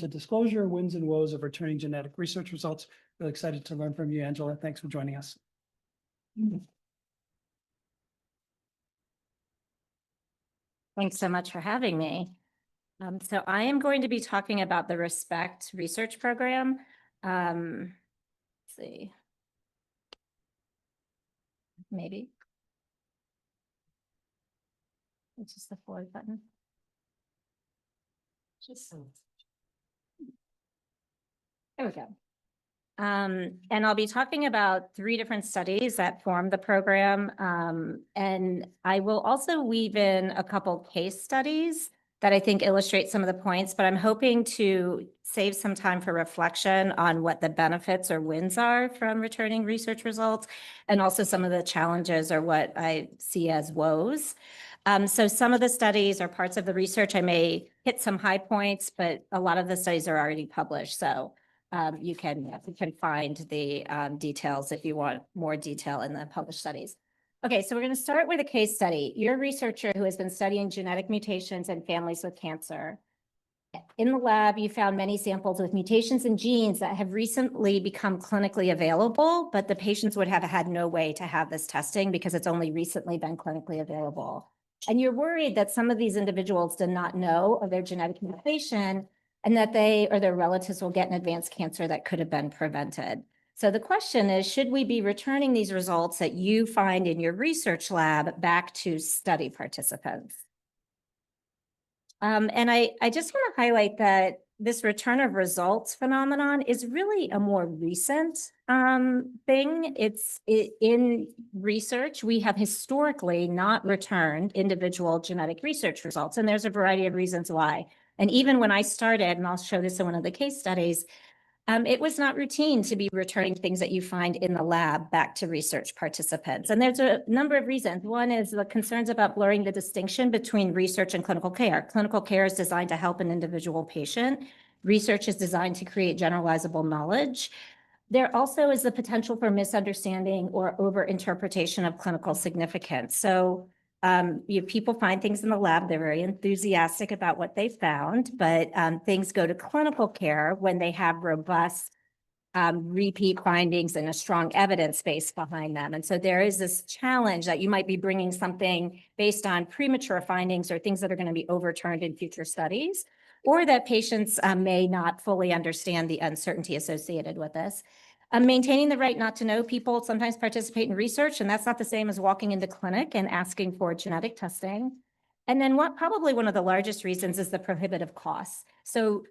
into disclosure, wins and woes of returning genetic research results. Really excited to learn from you, Angela. Thanks for joining us. Thanks so much for having me. So I am going to be talking about the RESPECT research program. Let's see. Maybe. It's just the forward button. There we go. And I'll be talking about 3 different studies that form the program. And I will also weave in a couple case studies that I think illustrate some of the points, but I'm hoping to save some time for reflection on what the benefits or wins are from returning research results, and also some of the challenges or what I see as woes. So some of the studies or parts of the research, I may hit some high points, but a lot of the studies are already published. So you can find the details if you want more detail in the published studies. Okay, so we're going to start with a case study. You're a researcher who has been studying genetic mutations in families with cancer. In the lab, you found many samples with mutations in genes that have recently become clinically available, but the patients would have had no way to have this testing because it's only recently been clinically available. And you're worried that some of these individuals did not know of their genetic mutation and that they or their relatives will get an advanced cancer that could have been prevented. So the question is, should we be returning these results that you find in your research lab back to study participants? And I just want to highlight that this return of results phenomenon is really a more recent thing. In research, we have historically not returned individual genetic research results, and there's a variety of reasons why. And even when I started, and I'll show this in one of the case studies, it was not routine to be returning things that you find in the lab back to research participants. And there's a number of reasons. One is the concerns about blurring the distinction between research and clinical care. Clinical care is designed to help an individual patient. Research is designed to create generalizable knowledge. There also is the potential for misunderstanding or overinterpretation of clinical significance. So people find things in the lab, they're very enthusiastic about what they found, but things go to clinical care when they have robust repeat findings and a strong evidence base behind them. And so there is this challenge that you might be bringing something based on premature findings or things that are going to be overturned in future studies, or that patients may not fully understand the uncertainty associated with this. Maintaining the right not to know. People sometimes participate in research, and that's not the same as walking into clinic and asking for genetic testing. And then probably one of the largest reasons is the prohibitive costs. So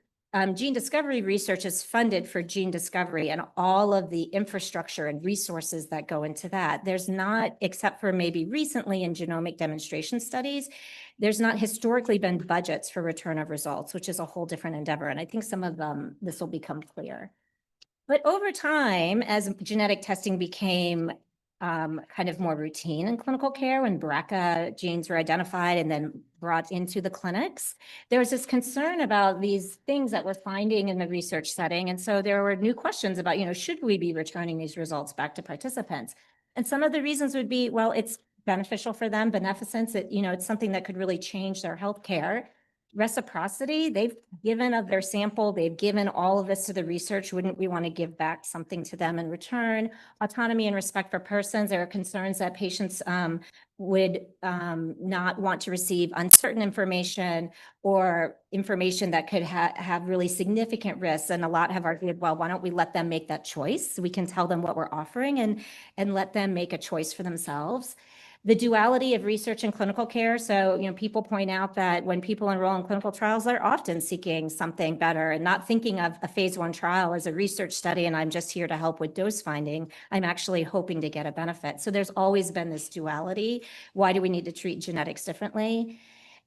gene discovery research is funded for gene discovery and all of the infrastructure and resources that go into that. There's not, except for maybe recently in genomic demonstration studies, there's not historically been budgets for return of results, which is a whole different endeavor. And I think some of them, this will become clear. But over time, as genetic testing became kind of more routine in clinical care, when BRCA genes were identified and then brought into the clinics, there was this concern about these things that we're finding in the research setting. And so there were new questions about, should we be returning these results back to participants? And some of the reasons would be, well, it's beneficial for them, beneficence, it's something that could really change their healthcare. Reciprocity, they've given of their sample, they've given all of this to the research. Wouldn't we want to give back something to them in return? Autonomy and respect for persons. There are concerns that patients would not want to receive uncertain information or information that could have really significant risks. And a lot have argued, well, why don't we let them make that choice? We can tell them what we're offering and let them make a choice for themselves. The duality of research and clinical care. So, people point out that when people enroll in clinical trials, they're often seeking something better and not thinking of a phase 1 trial as a research study. And I'm just here to help with dose finding. I'm actually hoping to get a benefit. So there's always been this duality. Why do we need to treat genetics differently?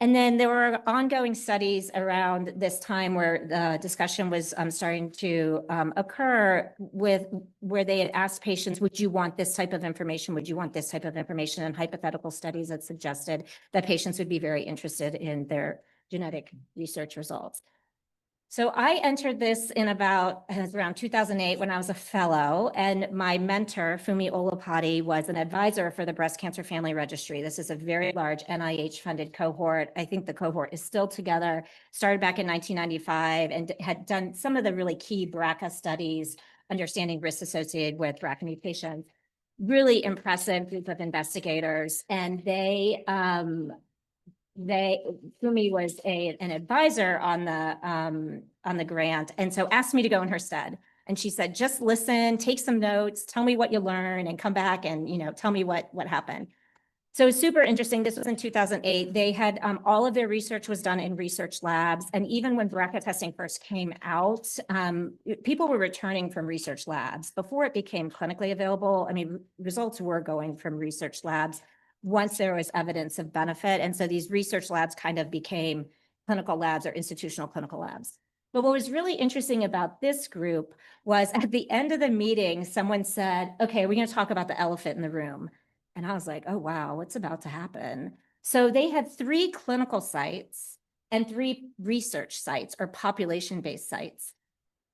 And then there were ongoing studies around this time where the discussion was starting to occur where they had asked patients, would you want this type of information? Would you want this type of information? And hypothetical studies that suggested that patients would be very interested in their genetic research results. So I entered this in it was around 2008 when I was a fellow, and my mentor, Fumi Olapati, was an advisor for the Breast Cancer Family Registry. This is a very large NIH-funded cohort. I think the cohort is still together, started back in 1995, and had done some of the really key BRCA studies, understanding risks associated with BRCA mutations. Really impressive group of investigators, and Fumi was an advisor on the grant, and so asked me to go in her stead. And she said, just listen, take some notes, tell me what you learn, and come back and, tell me what happened. So it's super interesting. This was in 2008. They had all of their research was done in research labs. And even when BRCA testing first came out, people were returning from research labs. Before it became clinically available, I mean, results were going from research labs once there was evidence of benefit. And so these research labs kind of became clinical labs or institutional clinical labs. But what was really interesting about this group was at the end of the meeting, someone said, okay, we're going to talk about the elephant in the room. And I was like, oh, wow, what's about to happen? So they had 3 clinical sites and 3 research sites or population-based sites.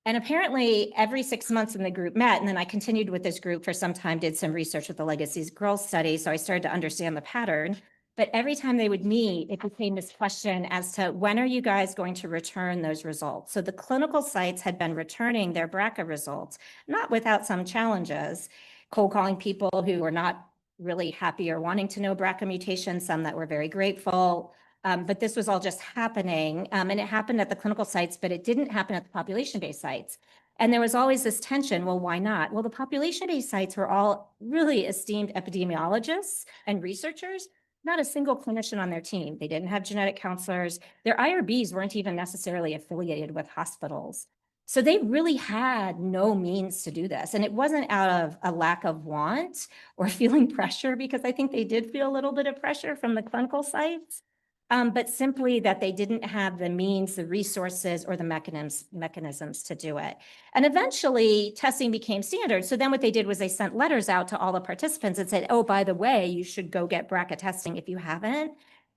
And apparently every 6 months when the group met, and then I continued with this group for some time, did some research with the Legacies Girls study. So I started to understand the pattern. But every time they would meet, it became this question as to when are you guys going to return those results? So the clinical sites had been returning their BRCA results, not without some challenges, cold calling people who were not really happy or wanting to know BRCA mutations, some that were very grateful. But this was all just happening. And it happened at the clinical sites, but it didn't happen at the population-based sites. And there was always this tension. Well, why not? Well, the population-based sites were all really esteemed epidemiologists and researchers, not a single clinician on their team. They didn't have genetic counselors. Their IRBs weren't even necessarily affiliated with hospitals. So they really had no means to do this. And it wasn't out of a lack of want or feeling pressure, because I think they did feel a little bit of pressure from the clinical sites, but simply that they didn't have the means, the resources, or the mechanisms to do it. And eventually testing became standard. So then what they did was they sent letters out to all the participants and said, oh, by the way, you should go get BRCA testing if you haven't.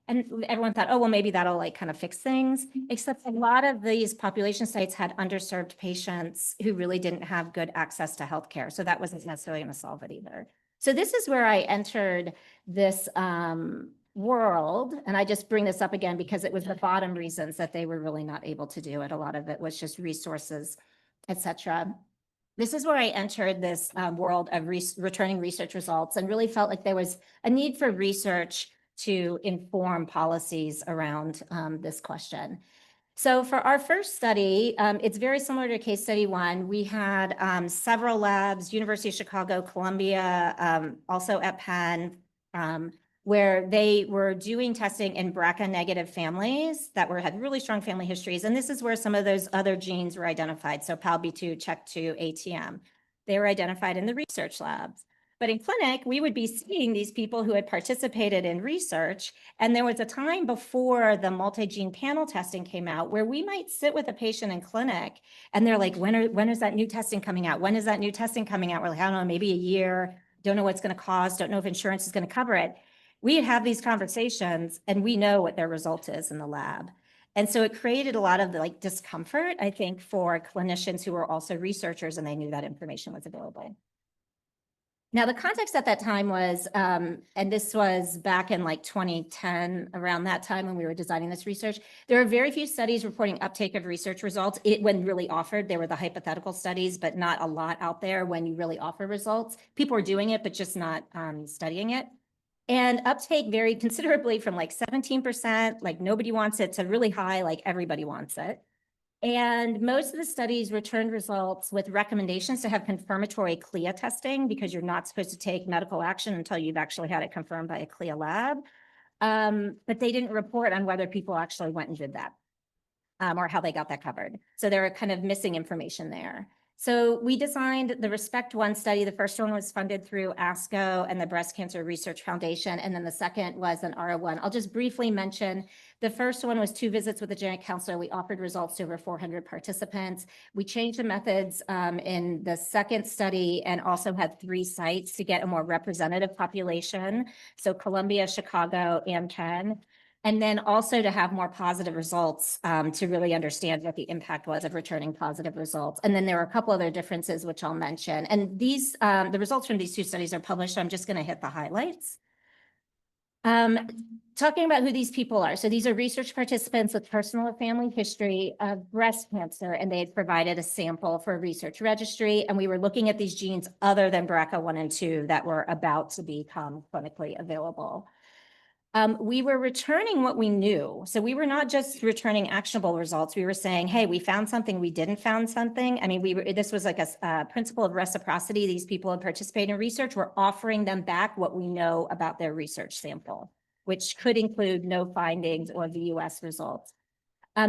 And everyone thought, oh, well, maybe that'll like kind of fix things, except a lot of these population sites had underserved patients who really didn't have good access to healthcare. So that wasn't necessarily going to solve it either. So this is where I entered this world. And I just bring this up again because it was the bottom reasons that they were really not able to do it. A lot of it was just resources, etc. This is where I entered this world of returning research results and really felt like there was a need for research to inform policies around this question. So for our first study, it's very similar to case study 1. We had several labs, University of Chicago, Columbia, also at Penn, where they were doing testing in BRCA negative families that had really strong family histories. And this is where some of those other genes were identified. So PALB2, CHEK2, ATM. They were identified in the research labs. But in clinic, we would be seeing these people who had participated in research. And there was a time before the multi-gene panel testing came out where we might sit with a patient in clinic and they're like, when is that new testing coming out? When is that new testing coming out? We're like, I don't know, maybe a year. Don't know what's going to cost. Don't know if insurance is going to cover it. We have these conversations and we know what their result is in the lab. And so it created a lot of like discomfort, I think, for clinicians who were also researchers and they knew that information was available. Now, the context at that time was, and this was back in like 2010, around that time when we were designing this research, there are very few studies reporting uptake of research results. When really offered, there were the hypothetical studies, but not a lot out there when you really offer results. People were doing it, but just not studying it. And uptake varied considerably from like 17%, like nobody wants it, to really high, like everybody wants it. And most of the studies returned results with recommendations to have confirmatory CLIA testing, because you're not supposed to take medical action until you've actually had it confirmed by a CLIA lab. But they didn't report on whether people actually went and did that or how they got that covered. So there were kind of missing information there. So we designed the RESPECT-1 study. The first one was funded through ASCO and the Breast Cancer Research Foundation. And then the second was an R01. I'll just briefly mention the first one was 2 visits with a genetic counselor. We offered results to over 400 participants. We changed the methods in the second study and also had 3 sites to get a more representative population. So Columbia, Chicago, and Penn. And then also to have more positive results to really understand what the impact was of returning positive results. And then there are a couple other differences, which I'll mention. And these, the results from these two studies are published. So I'm just going to hit the highlights. Talking about who these people are. So these are research participants with personal or family history of breast cancer, and they had provided a sample for a research registry. And we were looking at these genes other than BRCA1 and 2 that were about to become clinically available. We were returning what we knew. So we were not just returning actionable results. We were saying, hey, we found something, we didn't found something. I mean, this was like a principle of reciprocity. These people had participated in research. We're offering them back what we know about their research sample, which could include no findings or VUS results.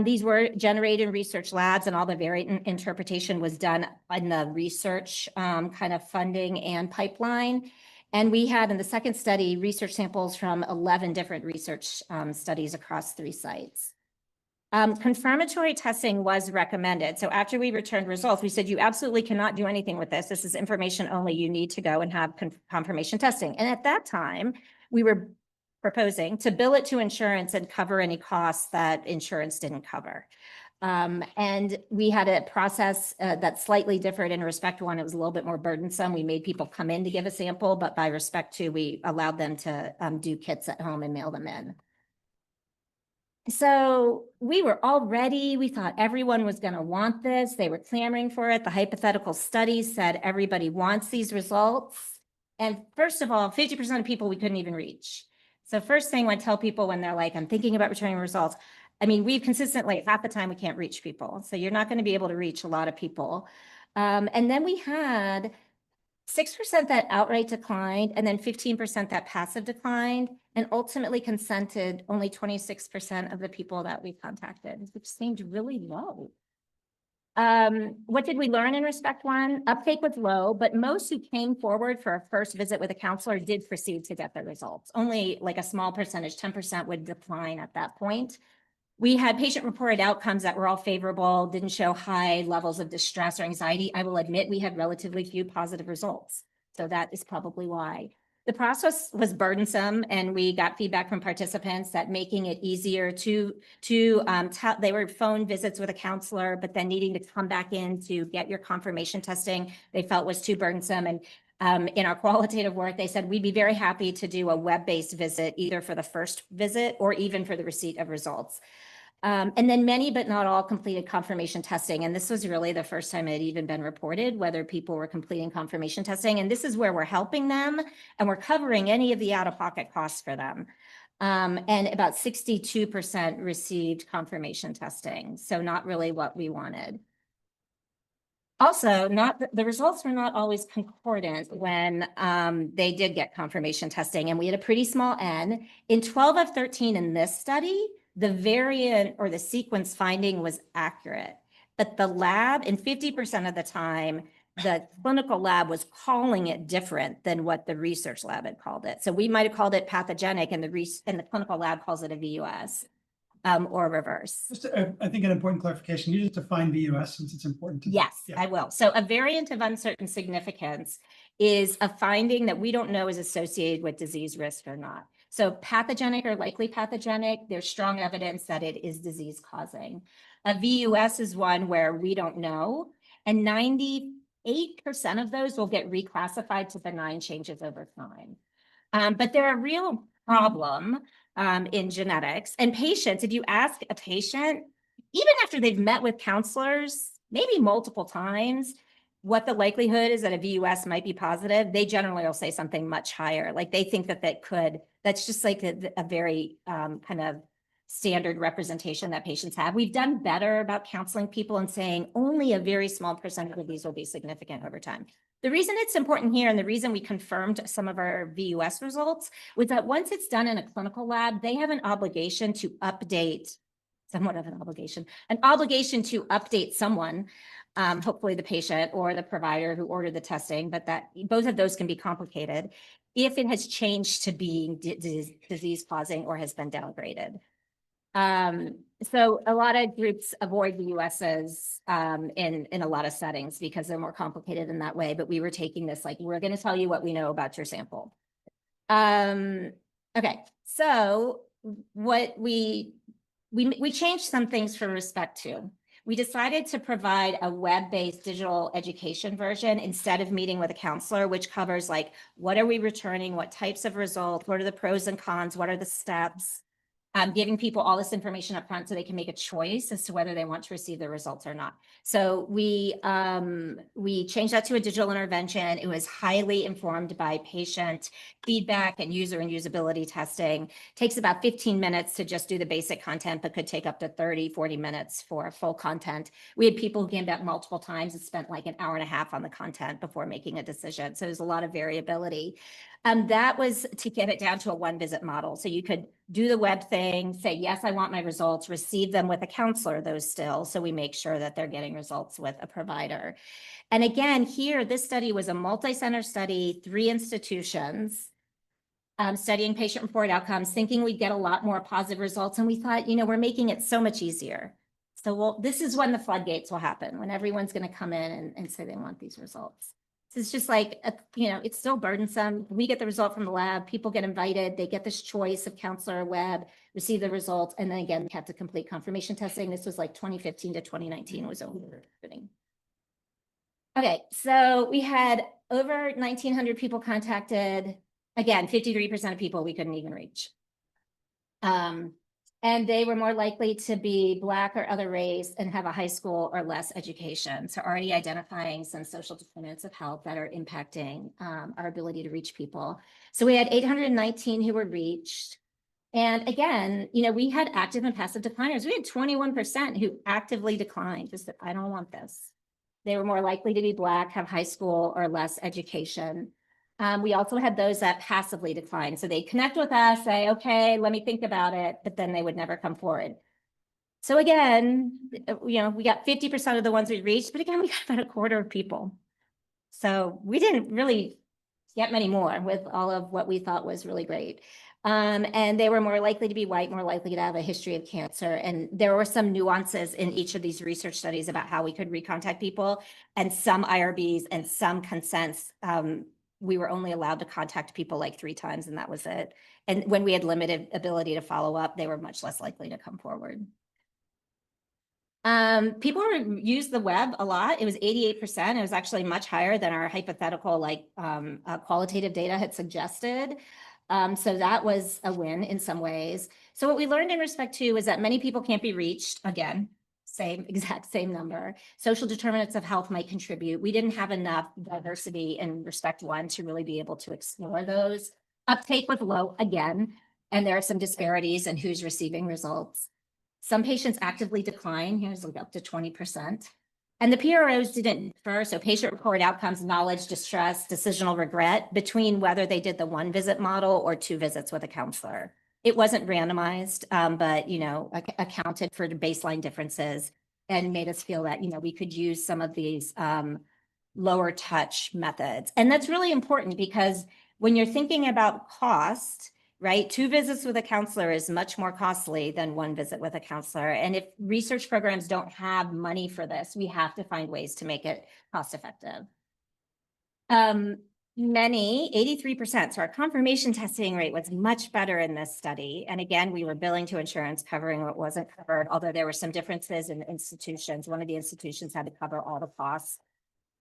These were generated in research labs, and all the variant interpretation was done in the research kind of funding and pipeline. And we had in the second study research samples from 11 different research studies across 3 sites. Confirmatory testing was recommended. So after we returned results, we said, you absolutely cannot do anything with this. This is information only. You need to go and have confirmation testing. And at that time, we were proposing to bill it to insurance and cover any costs that insurance didn't cover. And we had a process that's slightly different. In respect one, it was a little bit more burdensome. We made people come in to give a sample, but by respect two, we allowed them to do kits at home and mail them in. So we were all ready. We thought everyone was going to want this. They were clamoring for it. The hypothetical studies said everybody wants these results. And first of all, 50% of people we couldn't even reach. So first thing I tell people when they're like, I'm thinking about returning results, I mean, we've consistently, half the time we can't reach people. So you're not going to be able to reach a lot of people. And then we had 6% that outright declined, and then 15% that passive declined, and ultimately consented only 26% of the people that we contacted, which seemed really low. What did we learn in respect one? Uptake was low, but most who came forward for a first visit with a counselor did proceed to get the results. Only like a small percentage, 10% would decline at that point. We had patient-reported outcomes that were all favorable, didn't show high levels of distress or anxiety. I will admit we had relatively few positive results. So that is probably why. The process was burdensome, and we got feedback from participants that making it easier they were phone visits with a counselor, but then needing to come back in to get your confirmation testing, they felt was too burdensome. And in our qualitative work, they said, we'd be very happy to do a web-based visit, either for the first visit or even for the receipt of results. And then many, but not all, completed confirmation testing. And this was really the first time it had even been reported whether people were completing confirmation testing. And this is where we're helping them, and we're covering any of the out-of-pocket costs for them. And about 62% received confirmation testing. So not really what we wanted. Also, the results were not always concordant when they did get confirmation testing, and we had a pretty small N. In 12 of 13 in this study, the variant or the sequence finding was accurate, but the lab, in 50% of the time, the clinical lab was calling it different than what the research lab had called it. So we might have called it pathogenic, and the clinical lab calls it a VUS. Or reverse. Just, I think an important clarification, you just define VUS since it's important. Yes, I will. So a variant of uncertain significance is a finding that we don't know is associated with disease risk or not. So pathogenic or likely pathogenic, there's strong evidence that it is disease causing. A VUS is one where we don't know, and 98% of those will get reclassified to benign changes over time. But they're a real problem in genetics. And patients, if you ask a patient, even after they've met with counselors, maybe multiple times, what the likelihood is that a VUS might be positive, they generally will say something much higher. Like they think that that's just like a very kind of standard representation that patients have. We've done better about counseling people and saying only a very small percentage of these will be significant over time. The reason it's important here, and the reason we confirmed some of our VUS results, was that once it's done in a clinical lab, they have an obligation to update, somewhat of an obligation to update someone, hopefully the patient or the provider who ordered the testing, but that both of those can be complicated if it has changed to being disease causing or has been downgraded. So a lot of groups avoid VUSs in a lot of settings because they're more complicated in that way. But we were taking this like, we're going to tell you what we know about your sample. Okay, so what we changed some things for respect to. We decided to provide a web-based digital education version instead of meeting with a counselor, which covers like, what are we returning? What types of results? What are the pros and cons? What are the steps? Giving people all this information up front so they can make a choice as to whether they want to receive the results or not. So we changed that to a digital intervention. It was highly informed by patient feedback and usability testing. Takes about 15 minutes to just do the basic content, but could take up to 30, 40 minutes for full content. We had people who came back multiple times and spent like an hour and a half on the content before making a decision. So there's a lot of variability. That was to get it down to a one visit model. So you could do the web thing, say, yes, I want my results, receive them with a counselor, those still. So we make sure that they're getting results with a provider. And again, here, this study was a multi-center study, 3 institutions, studying patient-reported outcomes, thinking we'd get a lot more positive results. And we thought, we're making it so much easier. So this is when the floodgates will happen, when everyone's going to come in and say they want these results. So it's just like, it's still burdensome. We get the result from the lab, people get invited, they get this choice of counselor, web, receive the results, and then again, have to complete confirmation testing. This was like 2015 to 2019 was opening. Okay, so we had over 1,900 people contacted. Again, 53% of people we couldn't even reach. And they were more likely to be Black or other race and have a high school or less education. So already identifying some social determinants of health that are impacting our ability to reach people. So we had 819 who were reached. And again, we had active and passive decliners. We had 21% who actively declined, just that I don't want this. They were more likely to be Black, have high school or less education. We also had those that passively decline. So they connect with us, say, okay, let me think about it, but then they would never come forward. So again, we got 50% of the ones we reached, but again, we got about a quarter of people. So we didn't really get many more with all of what we thought was really great. And they were more likely to be white, more likely to have a history of cancer. And there were some nuances in each of these research studies about how we could recontact people, and some IRBs and some consents. We were only allowed to contact people like 3 times, and that was it. And when we had limited ability to follow up, they were much less likely to come forward. People used the web a lot. It was 88%. It was actually much higher than our hypothetical, qualitative data had suggested. So that was a win in some ways. So what we learned in respect to is that many people can't be reached. Again, exact same number. Social determinants of health might contribute. We didn't have enough diversity in respect 1 to really be able to explore those. Uptake was low again, and there are some disparities in who's receiving results. Some patients actively decline. Here's up to 20%. And the PROs didn't differ. So patient-reported outcomes, knowledge, distress, decisional regret between whether they did the 1 visit model or 2 visits with a counselor. It wasn't randomized, but, accounted for the baseline differences and made us feel that, we could use some of these lower touch methods. And that's really important because when you're thinking about cost, right, 2 visits with a counselor is much more costly than 1 visit with a counselor. And if research programs don't have money for this, we have to find ways to make it cost effective. 83%. So our confirmation testing rate was much better in this study. And again, we were billing to insurance, covering what wasn't covered, although there were some differences in institutions. One of the institutions had to cover all the costs.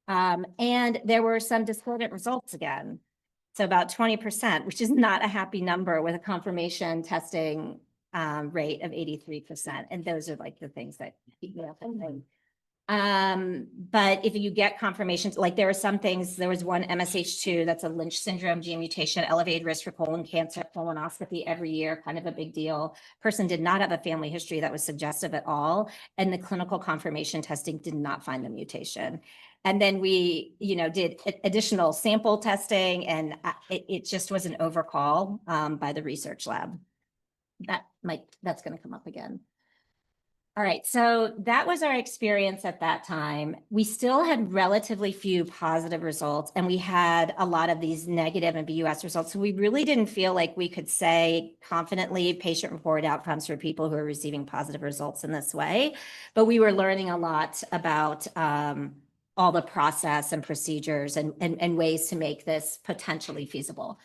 And there were some discordant results again. So about 20%, which is not a happy number with a confirmation testing rate of 83%. And those are like the things that keep me up at night. But if you get confirmations, like there are some things, there was one MSH2, that's a Lynch syndrome gene mutation, elevated risk for colon cancer, colonoscopy every year, kind of a big deal. Person did not have a family history that was suggestive at all. And the clinical confirmation testing did not find the mutation. And then we, did additional sample testing, and it just was an overcall by the research lab. That's going to come up again. All right, so that was our experience at that time. We still had relatively few positive results, and we had a lot of these negative and BUS results. So we really didn't feel like we could say confidently patient-reported outcomes for people who are receiving positive results in this way. But we were learning a lot about all the process and procedures and ways to make this potentially feasible.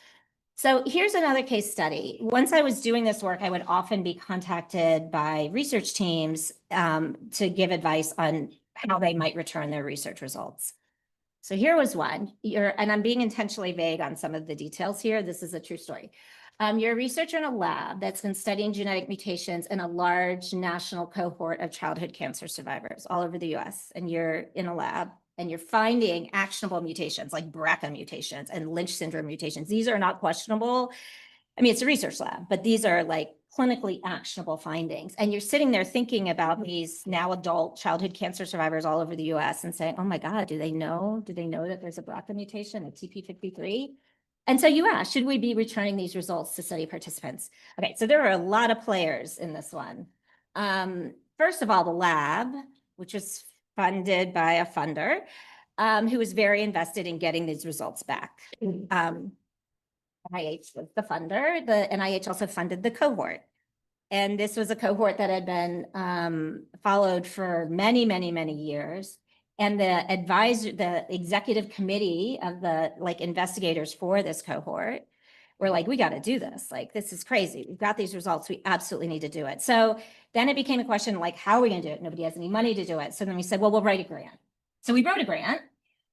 So here's another case study. Once I was doing this work, I would often be contacted by research teams to give advice on how they might return their research results. So here was one. And I'm being intentionally vague on some of the details here. This is a true story. You're a researcher in a lab that's been studying genetic mutations in a large national cohort of childhood cancer survivors all over the US. And you're in a lab and you're finding actionable mutations like BRCA mutations and Lynch syndrome mutations. These are not questionable. I mean, it's a research lab, but these are like clinically actionable findings. And you're sitting there thinking about these now adult childhood cancer survivors all over the US and saying, oh my God, do they know? Do they know that there's a BRCA mutation, a TP53? And so you ask, should we be returning these results to study participants? Okay, so there are a lot of players in this one. First of all, the lab, which was funded by a funder who was very invested in getting these results back. NIH was the funder. The NIH also funded the cohort. And this was a cohort that had been followed for many, many, many years. And the executive committee of the investigators for this cohort were like, we got to do this. Like, this is crazy. We've got these results. We absolutely need to do it. So then it became a question like, how are we going to do it? Nobody has any money to do it. So then we said, well, we'll write a grant. So we wrote a grant.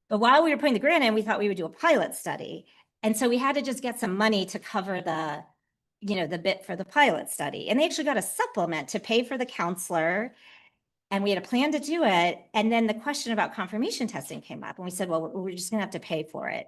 But while we were putting the grant in, we thought we would do a pilot study. And so we had to just get some money to cover the bit for the pilot study. And they actually got a supplement to pay for the counselor. And we had a plan to do it. And then the question about confirmation testing came up. And we said, well, we're just going to have to pay for it.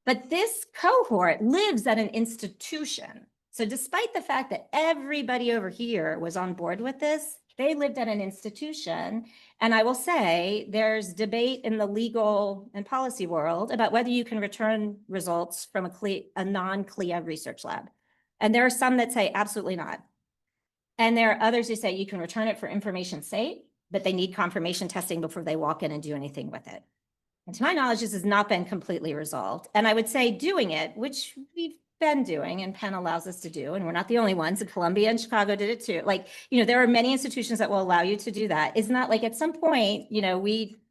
But this cohort lives at an institution. So despite the fact that everybody over here was on board with this, they lived at an institution. And I will say there's debate in the legal and policy world about whether you can return results from a non-CLIA research lab. And there are some that say absolutely not. And there are others who say you can return it for information's sake, but they need confirmation testing before they walk in and do anything with it. And to my knowledge, this has not been completely resolved. And I would say doing it, which we've been doing and Penn allows us to do, and we're not the only ones. Columbia and Chicago did it too. There are many institutions that will allow you to do that. It's not like at some point,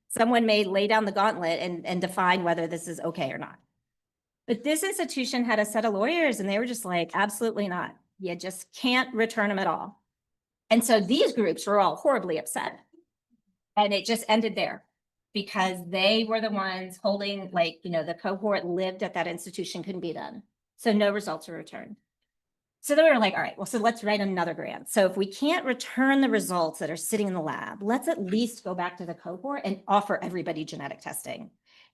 someone may lay down the gauntlet and define whether this is okay or not. But this institution had a set of lawyers and they were just like, absolutely not. You just can't return them at all. And so these groups were all horribly upset. And it just ended there because they were the ones holding, the cohort lived at that institution, couldn't be done. So no results were returned. So then we were like, all right, well, so let's write another grant. So if we can't return the results that are sitting in the lab, let's at least go back to the cohort and offer everybody genetic testing.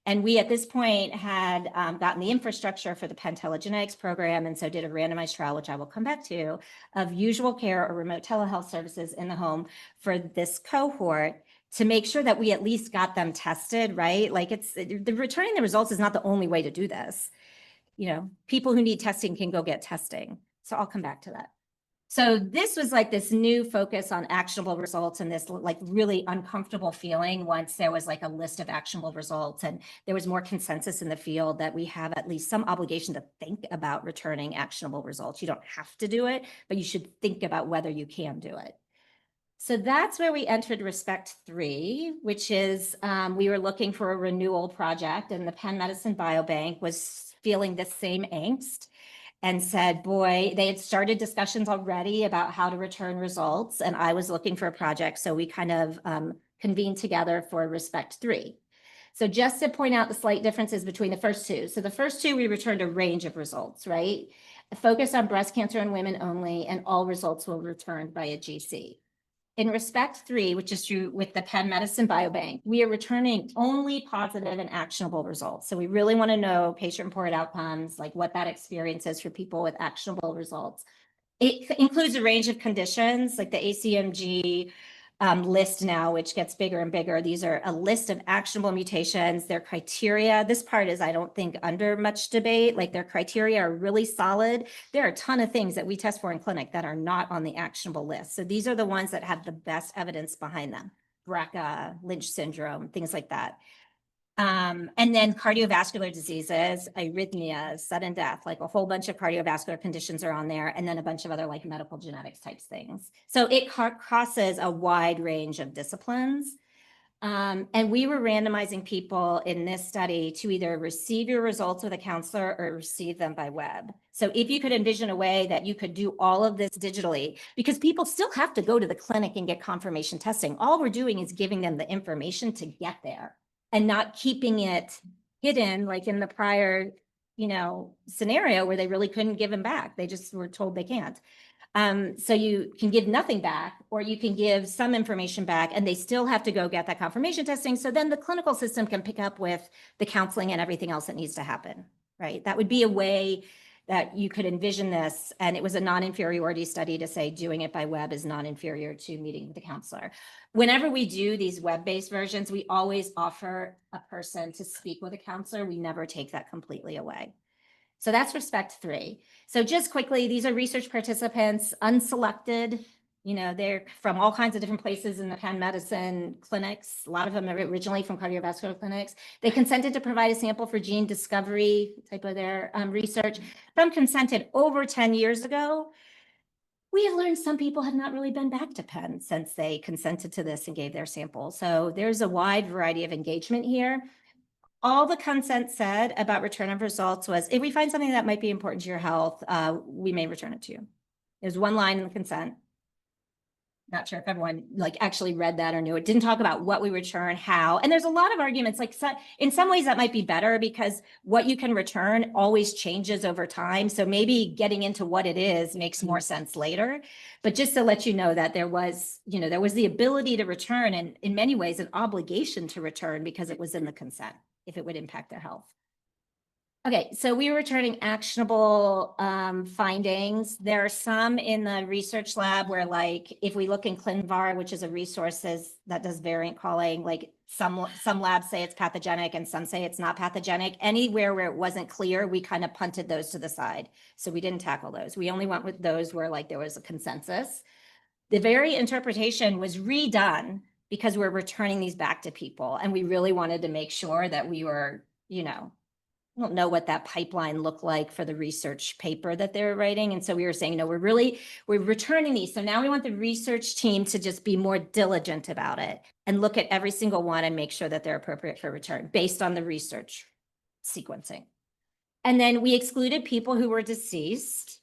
And we, at this point, had gotten the infrastructure for the Penn telegenetics program, and so did a randomized trial, which I will come back to, of usual care or remote telehealth services in the home for this cohort to make sure that we at least got them tested, right? The returning the results is not the only way to do this. People who need testing can go get testing. So I'll come back to that. So this was this new focus on actionable results and this really uncomfortable feeling once there was a list of actionable results and there was more consensus in the field that we have at least some obligation to think about returning actionable results. You don't have to do it, but you should think about whether you can do it. So that's where we entered Respect 3, which is we were looking for a renewal project, and the Penn Medicine Biobank was feeling the same angst and said, boy, they had started discussions already about how to return results, and I was looking for a project. So we kind of convened together for Respect 3. So just to point out the slight differences between the first two. So the first two, we returned a range of results, right? Focused on breast cancer in women only, and all results were returned by a GC. In Respect 3, which is true with the Penn Medicine Biobank, we are returning only positive and actionable results. So we really want to know patient-reported outcomes, what that experience is for people with actionable results. It includes a range of conditions, like the ACMG list now, which gets bigger and bigger. These are a list of actionable mutations, their criteria. This part is, I don't think, under much debate. Their criteria are really solid. There are a ton of things that we test for in clinic that are not on the actionable list. So these are the ones that have the best evidence behind them. BRCA, Lynch syndrome, things like that. And then cardiovascular diseases, arrhythmias, sudden death, a whole bunch of cardiovascular conditions are on there, and then a bunch of other medical genetics types things. So it crosses a wide range of disciplines. And we were randomizing people in this study to either receive your results with a counselor or receive them by web. So if you could envision a way that you could do all of this digitally, because people still have to go to the clinic and get confirmation testing. All we're doing is giving them the information to get there and not keeping it hidden like in the prior, scenario where they really couldn't give them back. They just were told they can't. So you can give nothing back, or you can give some information back, and they still have to go get that confirmation testing. So then the clinical system can pick up with the counseling and everything else that needs to happen, right? That would be a way that you could envision this. And it was a non-inferiority study to say doing it by web is non-inferior to meeting with the counselor. Whenever we do these web-based versions, we always offer a person to speak with a counselor. We never take that completely away. So that's respect 3. So just quickly, these are research participants, unselected. They're from all kinds of different places in the Penn Medicine clinics. A lot of them are originally from cardiovascular clinics. They consented to provide a sample for gene discovery type of their research. Some consented over 10 years ago. We have learned some people have not really been back to Penn since they consented to this and gave their sample. So there's a wide variety of engagement here. All the consent said about return of results was, if we find something that might be important to your health, we may return it to you. There's one line in the consent. Not sure if everyone actually read that or knew it. Didn't talk about what we return, how. And there's a lot of arguments, in some ways that might be better because what you can return always changes over time. So maybe getting into what it is makes more sense later. But just to let you know that there was the ability to return, and in many ways an obligation to return because it was in the consent if it would impact their health. Okay, so we were returning actionable findings. There are some in the research lab where, if we look in ClinVar, which is a resource that does variant calling, some labs say it's pathogenic and some say it's not pathogenic. Anywhere where it wasn't clear, we kind of punted those to the side. So we didn't tackle those. We only went with those where there was a consensus. The variant interpretation was redone because we're returning these back to people. And we really wanted to make sure that we were, I don't know what that pipeline looked like for the research paper that they were writing. And so we were saying, we're returning these. So now we want the research team to just be more diligent about it and look at every single one and make sure that they're appropriate for return based on the research sequencing. And then we excluded people who were deceased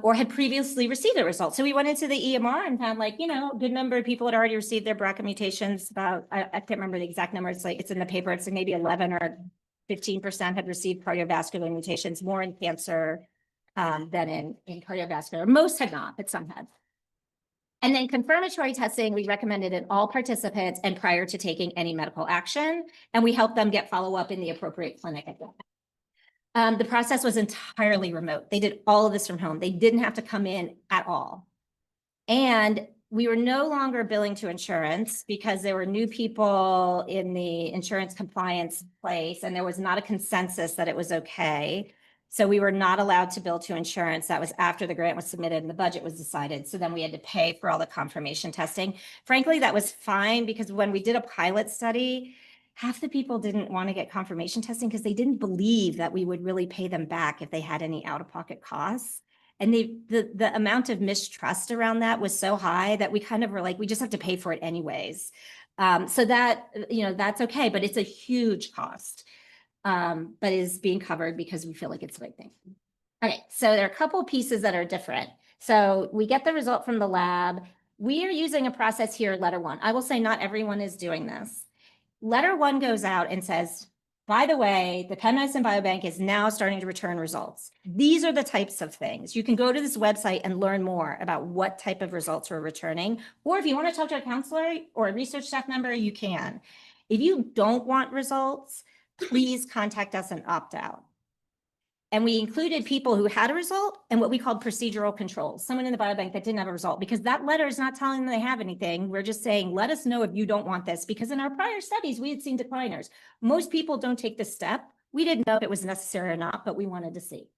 or had previously received the results. So we went into the EMR and found a good number of people had already received their BRCA mutations. About, I can't remember the exact number. It's in the paper. It's maybe 11 or 15% had received cardiovascular mutations, more in cancer than in cardiovascular. Most had not, but some had. And then confirmatory testing, we recommended in all participants and prior to taking any medical action, and we helped them get follow-up in the appropriate clinic. The process was entirely remote. They did all of this from home. They didn't have to come in at all. And we were no longer billing to insurance because there were new people in the insurance compliance place, and there was not a consensus that it was okay. So we were not allowed to bill to insurance. That was after the grant was submitted and the budget was decided. So then we had to pay for all the confirmation testing. Frankly, that was fine because when we did a pilot study, half the people didn't want to get confirmation testing because they didn't believe that we would really pay them back if they had any out-of-pocket costs. And the amount of mistrust around that was so high that we kind of were we just have to pay for it anyways. So that, that's okay, but it's a huge cost, but is being covered because we feel like it's the right thing. Okay, so there are a couple of pieces that are different. So we get the result from the lab. We are using a process here, letter 1. I will say not everyone is doing this. Letter 1 goes out and says, by the way, the Penn Medicine Biobank is now starting to return results. These are the types of things. You can go to this website and learn more about what type of results we're returning. Or if you want to talk to a counselor or a research staff member, you can. If you don't want results, please contact us and opt out. And we included people who had a result and what we called procedural controls, someone in the biobank that didn't have a result, because that letter is not telling them they have anything. We're just saying, let us know if you don't want this, because in our prior studies, we had seen decliners. Most people don't take this step. We didn't know if it was necessary or not, but we wanted to see.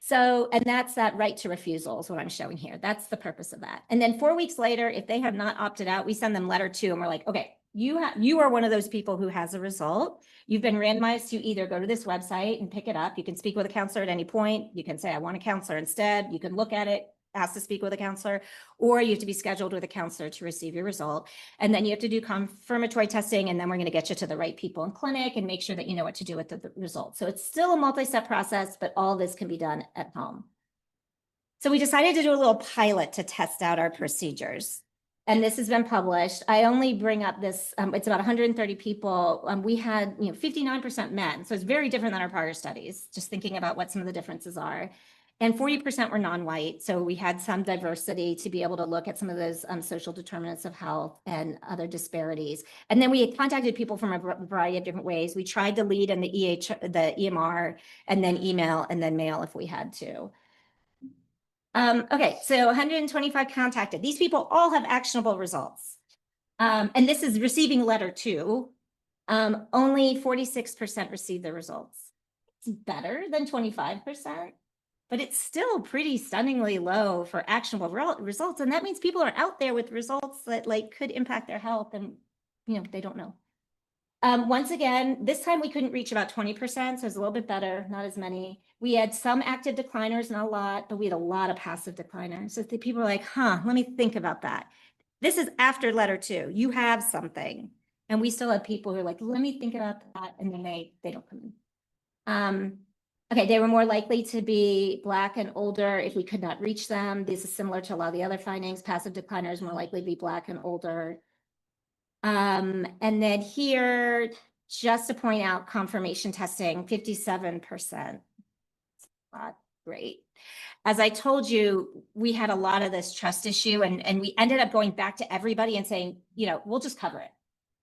So, and that's that right to refusal is what I'm showing here. That's the purpose of that. And then 4 weeks later, if they have not opted out, we send them letter 2 and we're like, okay, you are one of those people who has a result. You've been randomized to either go to this website and pick it up. You can speak with a counselor at any point. You can say, I want a counselor instead. You can look at it. asked to speak with a counselor, or you have to be scheduled with a counselor to receive your result. And then you have to do confirmatory testing, and then we're going to get you to the right people in clinic and make sure that you know what to do with the result. So it's still a multi-step process, but all this can be done at home. So we decided to do a little pilot to test out our procedures. And this has been published. I only bring up this, it's about 130 people. We had, 59% men. So it's very different than our prior studies, just thinking about what some of the differences are. And 40% were non-white. So we had some diversity to be able to look at some of those social determinants of health and other disparities. And then we had contacted people from a variety of different ways. We tried to lead in the the EMR, and then email, and then mail if we had to. Okay, so 125 contacted. These people all have actionable results. And this is receiving letter 2. Only 46% received the results. It's better than 25%, but it's still pretty stunningly low for actionable results. And that means people are out there with results that could impact their health, and they don't know. Once again, this time we couldn't reach about 20%, so it's a little bit better, not as many. We had some active decliners, not a lot, but we had a lot of passive decliners. So the people are like, let me think about that. This is after letter 2. You have something. And we still have people who are like, let me think about that. And then they don't come in. Okay, they were more likely to be Black and older if we could not reach them. This is similar to a lot of the other findings. Passive decliners more likely to be Black and older. And then here, just to point out confirmation testing, 57%. Not great. As I told you, we had a lot of this trust issue, and we ended up going back to everybody and saying, we'll just cover it.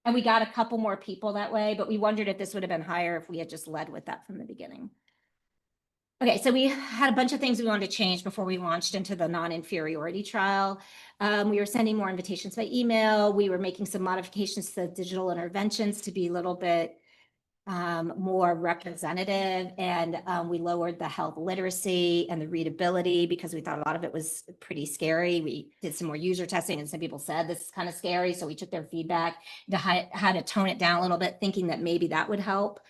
And we got a couple more people that way, but we wondered if this would have been higher if we had just led with that from the beginning. Okay, so we had a bunch of things we wanted to change before we launched into the non-inferiority trial. We were sending more invitations by email. We were making some modifications to the digital interventions to be a little bit more representative, and we lowered the health literacy and the readability because we thought a lot of it was pretty scary. We did some more user testing, and some people said this is kind of scary, so we took their feedback to how to tone it down a little bit, thinking that maybe that would help.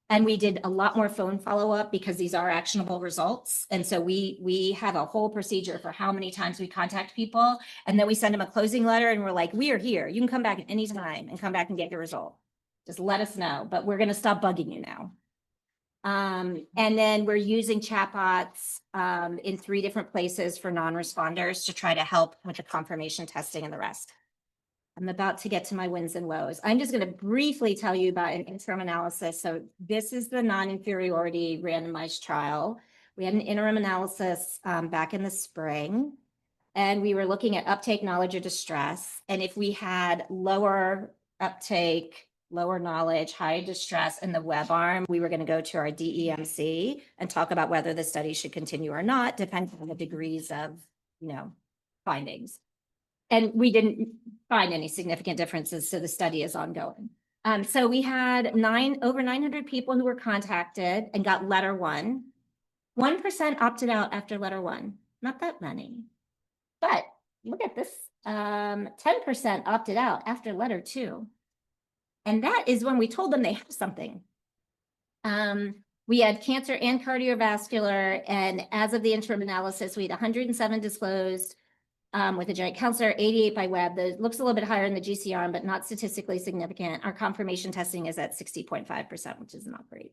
And we did a lot more phone follow-up because these are actionable results. And so we have a whole procedure for how many times we contact people. And then we send them a closing letter, and we're like, we are here. You can come back at any time and come back and get your result. Just let us know, but we're going to stop bugging you now. And then we're using chatbots in 3 different places for non-responders to try to help with the confirmation testing and the rest. I'm about to get to my wins and woes. I'm just going to briefly tell you about an interim analysis. So this is the non-inferiority randomized trial. We had an interim analysis back in the spring, and we were looking at uptake, knowledge, or distress. And if we had lower uptake, lower knowledge, high distress in the web arm, we were going to go to our DEMC and talk about whether the study should continue or not, depending on the degrees of, findings. And we didn't find any significant differences, so the study is ongoing. So we had over 900 people who were contacted and got letter 1. 1% opted out after letter 1. Not that many. But look at this. 10% opted out after letter 2. And that is when we told them they have something. We had cancer and cardiovascular, and as of the interim analysis, we had 107 disclosed with a genetic counselor, 88 by web. That looks a little bit higher in the GCR, but not statistically significant. Our confirmation testing is at 60.5%, which is not great.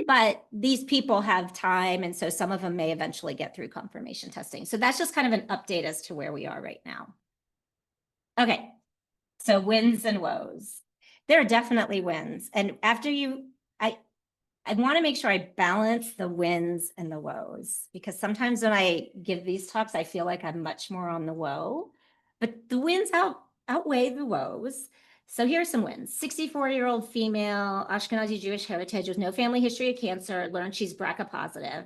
But these people have time, and so some of them may eventually get through confirmation testing. So that's just kind of an update as to where we are right now. Okay, so wins and woes. There are definitely wins. And after I want to make sure I balance the wins and the woes, because sometimes when I give these talks, I feel like I'm much more on the woe, but the wins outweigh the woes. So here are some wins. 64-year-old female, Ashkenazi Jewish heritage with no family history of cancer, learned she's BRCA positive,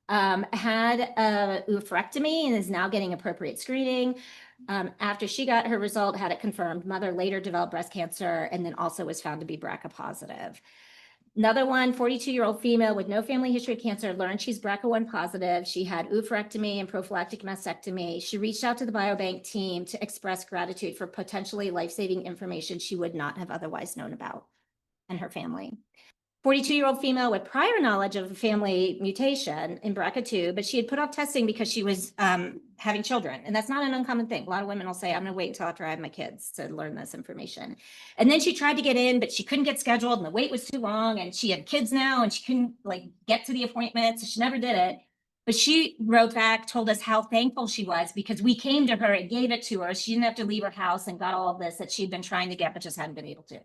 had a oophorectomy and is now getting appropriate screening. After she got her result, had it confirmed. Mother later developed breast cancer and then also was found to be BRCA positive. Another one, 42-year-old female with no family history of cancer, learned she's BRCA1 positive. She had oophorectomy and prophylactic mastectomy. She reached out to the biobank team to express gratitude for potentially life-saving information she would not have otherwise known about, and her family. 42-year-old female with prior knowledge of a family mutation in BRCA2, but she had put off testing because she was having children. And that's not an uncommon thing. A lot of women will say, I'm going to wait until after I have my kids to learn this information. And then she tried to get in, but she couldn't get scheduled and the wait was too long. And she had kids now and she couldn't like get to the appointment. So she never did it. But she wrote back, told us how thankful she was because we came to her and gave it to her. She didn't have to leave her house and got all of this that she'd been trying to get, but just hadn't been able to.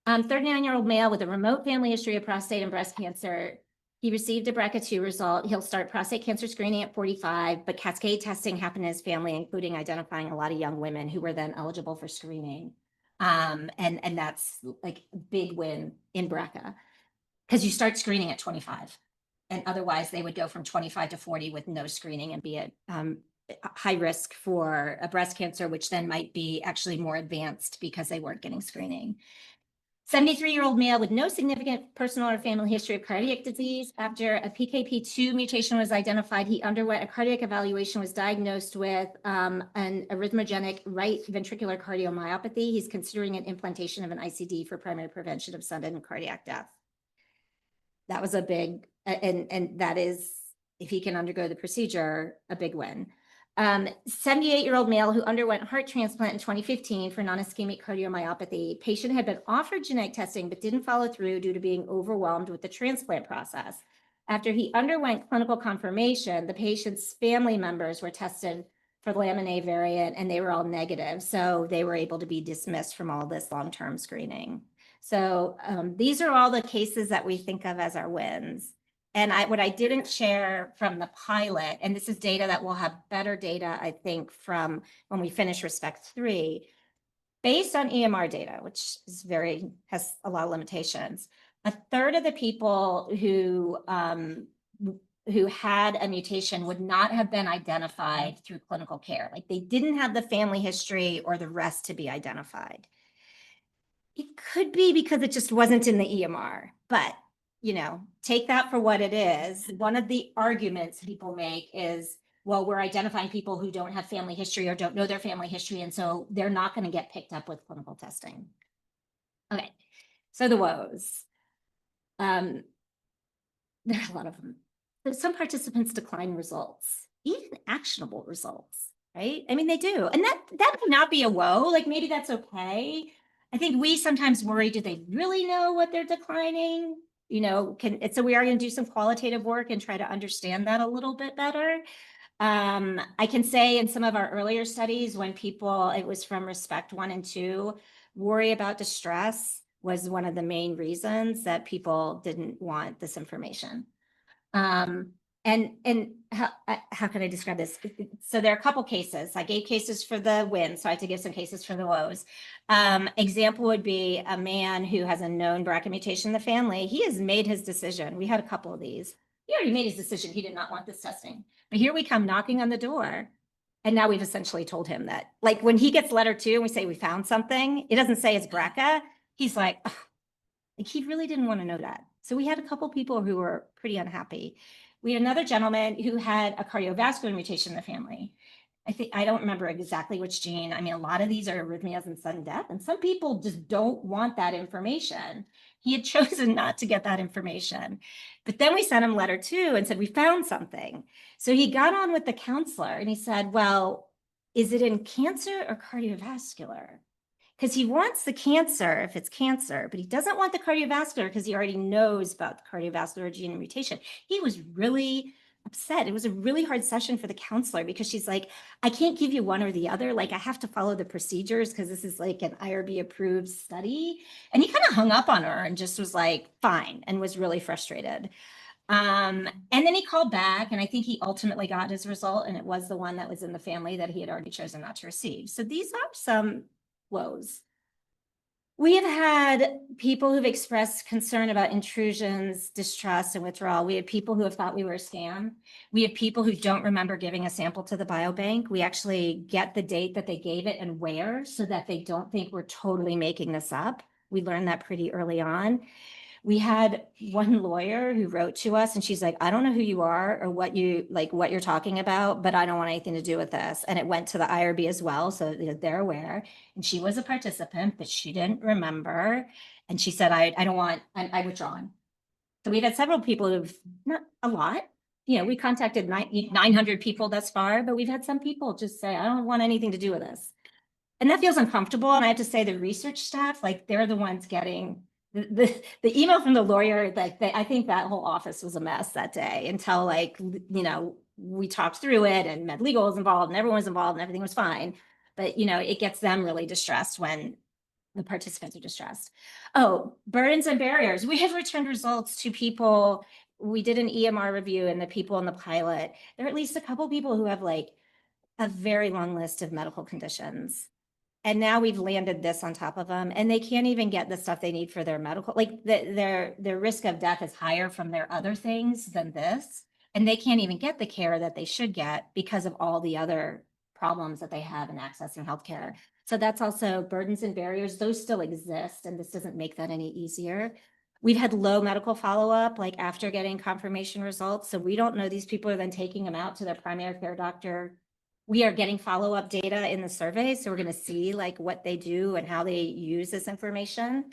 39-year-old male with a remote family history of prostate and breast cancer. He received a BRCA2 result. He'll start prostate cancer screening at 45, but cascade testing happened in his family, including identifying a lot of young women who were then eligible for screening. And that's like a big win in BRCA because you start screening at 25. And otherwise they would go from 25 to 40 with no screening and be at high risk for a breast cancer, which then might be actually more advanced because they weren't getting screening. 73-year-old male with no significant personal or family history of cardiac disease. After a PKP2 mutation was identified, he underwent a cardiac evaluation, was diagnosed with an arrhythmogenic right ventricular cardiomyopathy. He's considering an implantation of an ICD for primary prevention of sudden cardiac death. That was a big, and that is, if he can undergo the procedure, a big win. 78-year-old male who underwent heart transplant in 2015 for non-ischemic cardiomyopathy. Patient had been offered genetic testing, but didn't follow through due to being overwhelmed with the transplant process. After he underwent clinical confirmation, the patient's family members were tested for the Lamin A variant and they were all negative. So they were able to be dismissed from all this long-term screening. So these are all the cases that we think of as our wins. And what I didn't share from the pilot, and this is data that will have better data, I think, from when we finish Respect 3, based on EMR data, which is has a lot of limitations. A third of the people who had a mutation would not have been identified through clinical care. Like they didn't have the family history or the rest to be identified. It could be because it just wasn't in the EMR, but you know, take that for what it is. One of the arguments people make is, well, we're identifying people who don't have family history or don't know their family history, and so they're not going to get picked up with clinical testing. Okay, so the woes. There are a lot of them. Some participants decline results, even actionable results, right? I mean, they do. And that would not be a woe. Like maybe that's okay. I think we sometimes worry, do they really know what they're declining? You know, so we are going to do some qualitative work and try to understand that a little bit better. I can say in some of our earlier studies, when people, it was from Respect 1 and 2, worry about distress was one of the main reasons that people didn't want this information. And how can I describe this? So there are a couple cases. I gave cases for the wins, so I had to give some cases for the woes. Example would be a man who has a known BRCA mutation in the family. He has made his decision. We had a couple of these. He already made his decision. He did not want this testing. But here we come knocking on the door. And now we've essentially told him that, like when he gets letter 2 and we say we found something, it doesn't say it's BRCA. He's like, oh, like he really didn't want to know that. So we had a couple people who were pretty unhappy. We had another gentleman who had a cardiovascular mutation in the family. I don't remember exactly which gene. I mean, a lot of these are arrhythmias and sudden death, and some people just don't want that information. He had chosen not to get that information. But then we sent him letter 2 and said, we found something. So he got on with the counselor and he said, well, is it in cancer or cardiovascular? Because he wants the cancer if it's cancer, but he doesn't want the cardiovascular because he already knows about the cardiovascular gene and mutation. He was really upset. It was a really hard session for the counselor because she's like, I can't give you one or the other. Like I have to follow the procedures because this is like an IRB approved study. And he kind of hung up on her and just was like, fine, and was really frustrated. And then he called back and I think he ultimately got his result and it was the one that was in the family that he had already chosen not to receive. So these are some woes. We have had people who've expressed concern about intrusions, distrust, and withdrawal. We have people who have thought we were a scam. We have people who don't remember giving a sample to the biobank. We actually get the date that they gave it and where so that they don't think we're totally making this up. We learned that pretty early on. We had one lawyer who wrote to us and she's like, I don't know who you are or what you're talking about, but I don't want anything to do with this. And it went to the IRB as well. So they're aware. And she was a participant, but she didn't remember. And she said, I withdrawn. So we've had several people who've, not a lot, we contacted 900 people thus far, but we've had some people just say, I don't want anything to do with this. And that feels uncomfortable. And I have to say the research staff, like they're the ones getting the email from the lawyer, like I think that whole office was a mess that day until we talked through it and Med Legal was involved and everyone was involved and everything was fine. But, it gets them really distressed when the participants are distressed. Oh, burdens and barriers. We have returned results to people. We did an EMR review and the people in the pilot, there are at least a couple people who have like a very long list of medical conditions. And now we've landed this on top of them and they can't even get the stuff they need for their medical, like their risk of death is higher from their other things than this. And they can't even get the care that they should get because of all the other problems that they have in accessing healthcare. So that's also burdens and barriers. Those still exist and this doesn't make that any easier. We've had low medical follow-up, like after getting confirmation results. So we don't know these people are then taking them out to their primary care doctor. We are getting follow-up data in the survey. So we're going to see like what they do and how they use this information.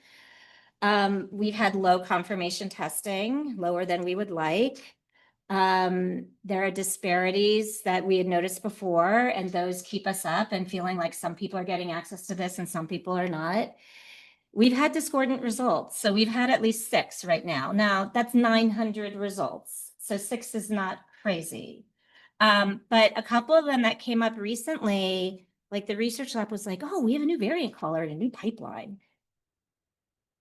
We've had low confirmation testing, lower than we would like. There are disparities that we had noticed before, and those keep us up and feeling like some people are getting access to this and some people are not. We've had discordant results. So we've had at least 6 right now. Now that's 900 results. So 6 is not crazy. But a couple of them that came up recently, like the research lab was like, oh, we have a new variant caller and a new pipeline.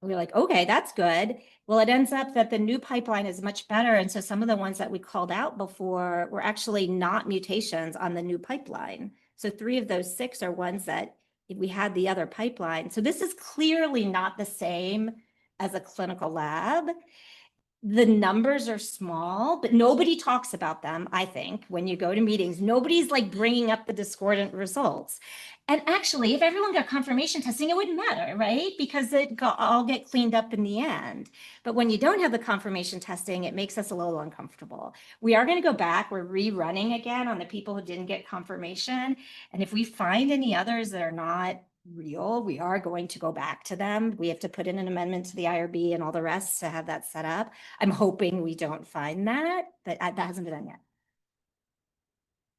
We're like, okay, that's good. Well, it ends up that the new pipeline is much better. And so some of the ones that we called out before were actually not mutations on the new pipeline. So 3 of those 6 are ones that if we had the other pipeline. So this is clearly not the same as a clinical lab. The numbers are small, but nobody talks about them, I think, when you go to meetings. Nobody's like bringing up the discordant results. And actually, if everyone got confirmation testing, it wouldn't matter, right? Because all get cleaned up in the end. But when you don't have the confirmation testing, it makes us a little uncomfortable. We are going to go back. We're rerunning again on the people who didn't get confirmation. And if we find any others that are not real, we are going to go back to them. We have to put in an amendment to the IRB and all the rest to have that set up. I'm hoping we don't find that, but that hasn't been done yet.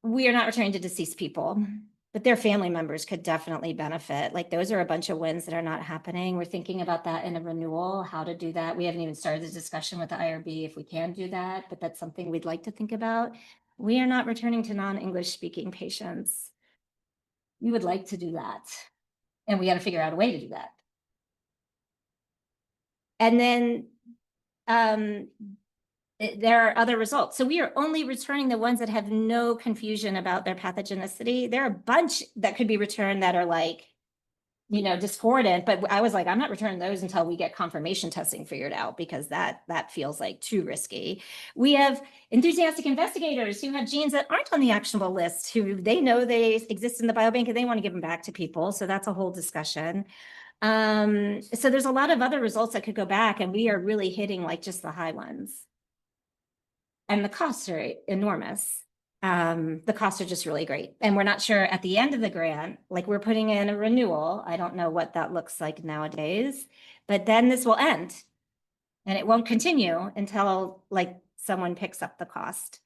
We are not returning to deceased people, but their family members could definitely benefit. Like those are a bunch of wins that are not happening. We're thinking about that in a renewal, how to do that. We haven't even started the discussion with the IRB if we can do that, but that's something we'd like to think about. We are not returning to non-English speaking patients. We would like to do that. And we got to figure out a way to do that. And then there are other results. So we are only returning the ones that have no confusion about their pathogenicity. There are a bunch that could be returned that are like, discordant, but I was like, I'm not returning those until we get confirmation testing figured out because that feels like too risky. We have enthusiastic investigators who have genes that aren't on the actionable list, who they know they exist in the biobank and they want to give them back to people. So that's a whole discussion. So there's a lot of other results that could go back and we are really hitting like just the high ones. And the costs are enormous. The costs are just really great. And we're not sure at the end of the grant, like we're putting in a renewal. I don't know what that looks like nowadays, but then this will end and it won't continue until like someone picks up the cost.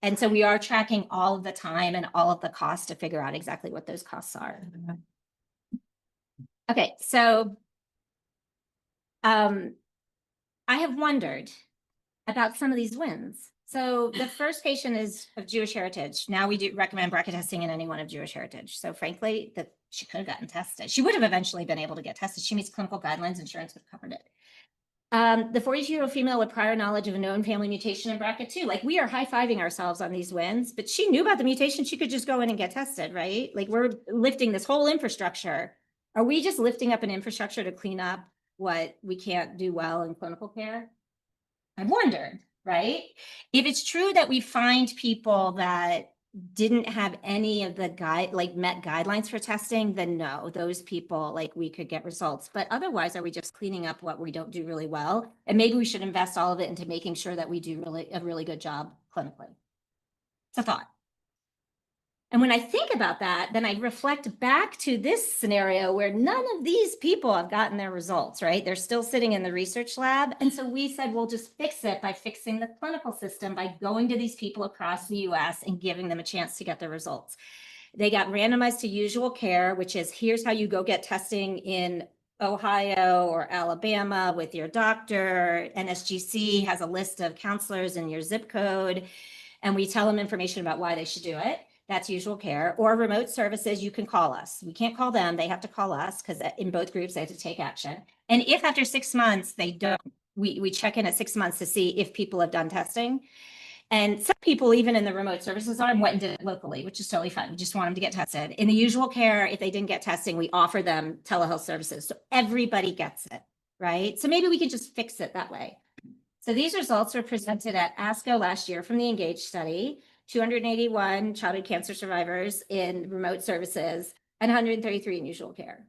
And so we are tracking all of the time and all of the costs to figure out exactly what those costs are. Okay, so I have wondered about some of these wins. So the first patient is of Jewish heritage. Now we do recommend BRCA testing in anyone of Jewish heritage. So frankly, that she could have gotten tested. She would have eventually been able to get tested. She meets clinical guidelines, insurance would have covered it. The 42-year-old female with prior knowledge of a known family mutation in BRCA2. Like we are high-fiving ourselves on these wins, but she knew about the mutation. She could just go in and get tested, right? Like we're lifting this whole infrastructure. Are we just lifting up an infrastructure to clean up what we can't do well in clinical care? I've wondered, right? If it's true that we find people that didn't have any of the met guidelines for testing, then no, those people, like, we could get results. But otherwise, are we just cleaning up what we don't do really well? And maybe we should invest all of it into making sure that we do a really good job clinically. It's a thought. And when I think about that, then I reflect back to this scenario where none of these people have gotten their results, right? They're still sitting in the research lab. And so we said, we'll just fix it by fixing the clinical system, by going to these people across the US and giving them a chance to get their results. They got randomized to usual care, which is here's how you go get testing in Ohio or Alabama with your doctor. NSGC has a list of counselors in your zip code, and we tell them information about why they should do it. That's usual care. Or remote services, you can call us. We can't call them, they have to call us, because in both groups they have to take action. And if after 6 months they don't, we check in at 6 months to see if people have done testing. And some people, even in the remote services arm, went and did it locally, which is totally fine. We just want them to get tested. In the usual care, if they didn't get testing, we offer them telehealth services. So everybody gets it, right? So maybe we can just fix it that way. So these results were presented at ASCO last year from the ENGAGE study, 281 childhood cancer survivors in remote services and 133 in usual care.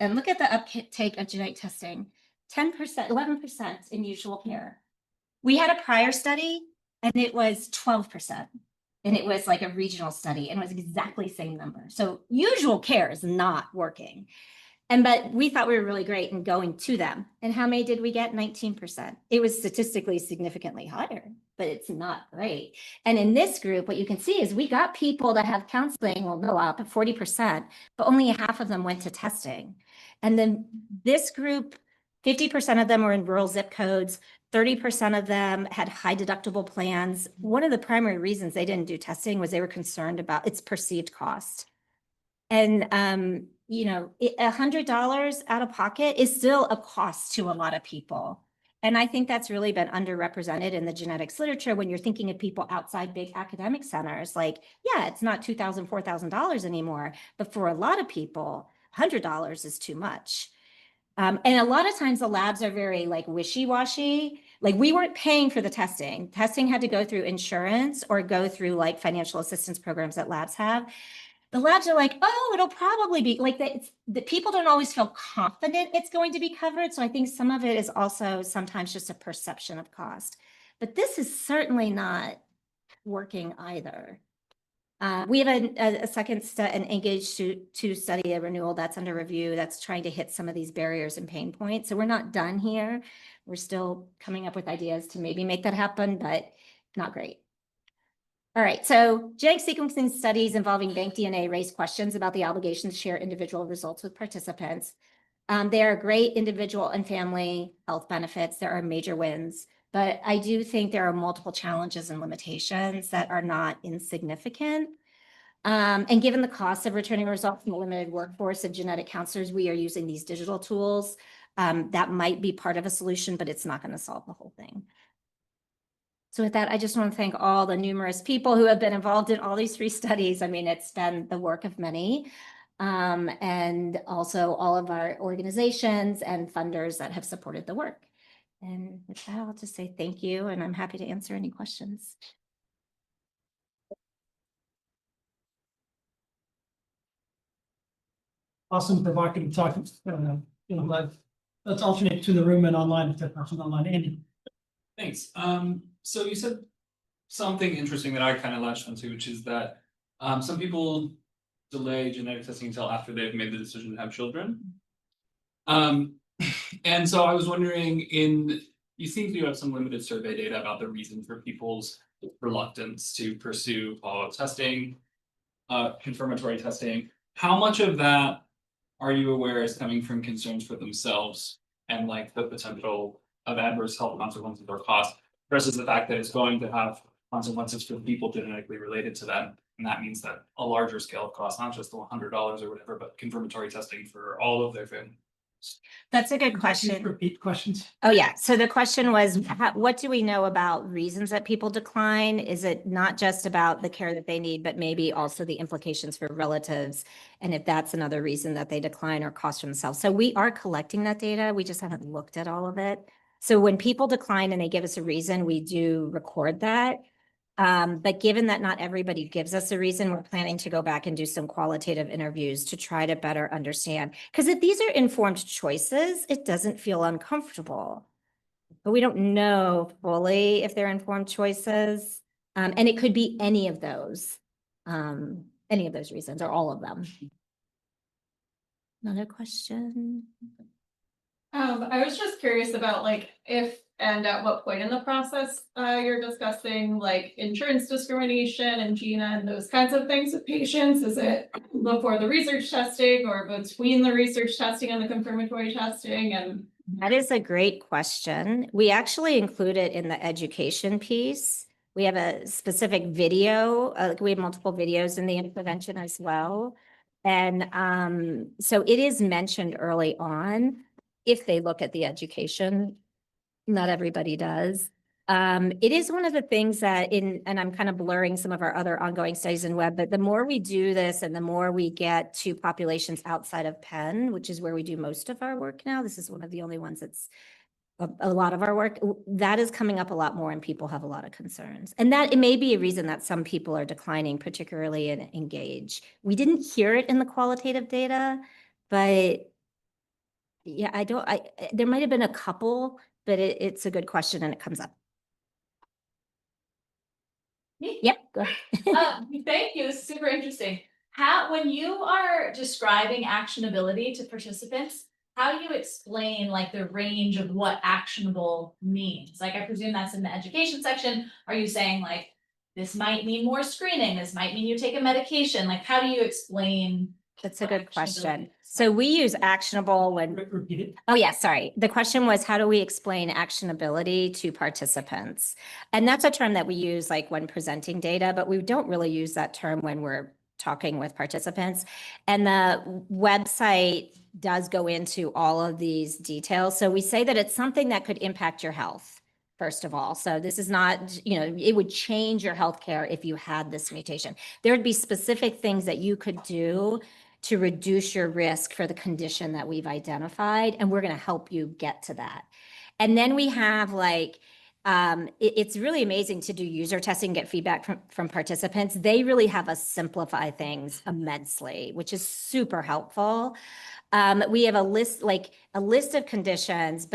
And look at the uptake of genetic testing, 10%, 11% in usual care. We had a prior study and it was 12%. And it was like a regional study and it was exactly the same number. So usual care is not working. But we thought we were really great in going to them. And how many did we get? 19%. It was statistically significantly higher, but it's not great. And in this group, what you can see is we got people that have counseling will go up 40%, but only half of them went to testing. And then this group, 50% of them were in rural zip codes. 30% of them had high deductible plans. One of the primary reasons they didn't do testing was they were concerned about its perceived cost. And, you know, $100 out of pocket is still a cost to a lot of people. And I think that's really been underrepresented in the genetics literature when you're thinking of people outside big academic centers. Like, yeah, it's not $2,000, $4,000 anymore, but for a lot of people, $100 is too much. And a lot of times the labs are very like wishy-washy. Like we weren't paying for the testing. Testing had to go through insurance or go through like financial assistance programs that labs have. The labs are like, oh, it'll probably be like that. The people don't always feel confident it's going to be covered. So I think some of it is also sometimes just a perception of cost. But this is certainly not working either. We have a second an Engage 2 study, a renewal that's under review, that's trying to hit some of these barriers and pain points. So we're not done here. We're still coming up with ideas to maybe make that happen, but not great. All right, so genetic sequencing studies involving bank DNA raise questions about the obligation to share individual results with participants. There are great individual and family health benefits. There are major wins, but I do think there are multiple challenges and limitations that are not insignificant. And given the cost of returning results from the limited workforce of genetic counselors, we are using these digital tools. That might be part of a solution, but it's not going to solve the whole thing. So with that, I just want to thank all the numerous people who have been involved in all these 3 studies. I mean, it's been the work of many. And also all of our organizations and funders that have supported the work. And with that, I'll just say thank you, and I'm happy to answer any questions. Awesome, provocative talk. Let's alternate to the room and online if that person online. Andy. Thanks. So you said something interesting that I kind of latched onto, which is that some people delay genetic testing until after they've made the decision to have children. And so I was wondering, you seem to have some limited survey data about the reason for people's reluctance to pursue follow-up testing, confirmatory testing. How much of that are you aware is coming from concerns for themselves and like the potential of adverse health consequences or costs versus the fact that it's going to have consequences for people genetically related to them? And that means that a larger scale of cost, not just the $100 or whatever, but confirmatory testing for all of their family. That's a good question. Repeat questions. Oh, yeah. So the question was, what do we know about reasons that people decline? Is it not just about the care that they need, but maybe also the implications for relatives? And if that's another reason that they decline or cost themselves. So we are collecting that data. We just haven't looked at all of it. So when people decline and they give us a reason, we do record that. But given that not everybody gives us a reason, we're planning to go back and do some qualitative interviews to try to better understand. Because if these are informed choices, it doesn't feel uncomfortable. But we don't know fully if they're informed choices. And it could be any of those reasons or all of them. Another question? I was just curious about like if and at what point in the process you're discussing like insurance discrimination and GINA and those kinds of things with patients. Is it before the research testing or between the research testing and the confirmatory testing? And That is a great question. We actually include it in the education piece. We have a specific video, we have multiple videos in the intervention as well. And so it is mentioned early on if they look at the education. Not everybody does. It is one of the things that and I'm kind of blurring some of our other ongoing studies in web, but the more we do this and the more we get to populations outside of Penn, which is where we do most of our work now, this is one of the only ones that's a lot of our work, that is coming up a lot more and people have a lot of concerns. And that it may be a reason that some people are declining, particularly in Engage. We didn't hear it in the qualitative data, but yeah, there might have been a couple, but it's a good question and it comes up. Yep, go ahead. Thank you. This is super interesting. When you are describing actionability to participants, how do you explain like the range of what actionable means? Like, I presume that's in the education section. Are you saying like, this might mean more screening, this might mean you take a medication? Like, how do you explain? That's a what good question. actionability is? So we use actionable when, Repeat it. oh yeah, sorry. The question was, how do we explain actionability to participants? And that's a term that we use like when presenting data, but we don't really use that term when we're talking with participants. And the website does go into all of these details. So we say that it's something that could impact your health, first of all. So this is not, it would change your healthcare if you had this mutation. There would be specific things that you could do to reduce your risk for the condition that we've identified, and we're going to help you get to that. And then we have like, it's really amazing to do user testing, get feedback from participants. They really have us simplify things immensely, which is super helpful. We have a list of conditions,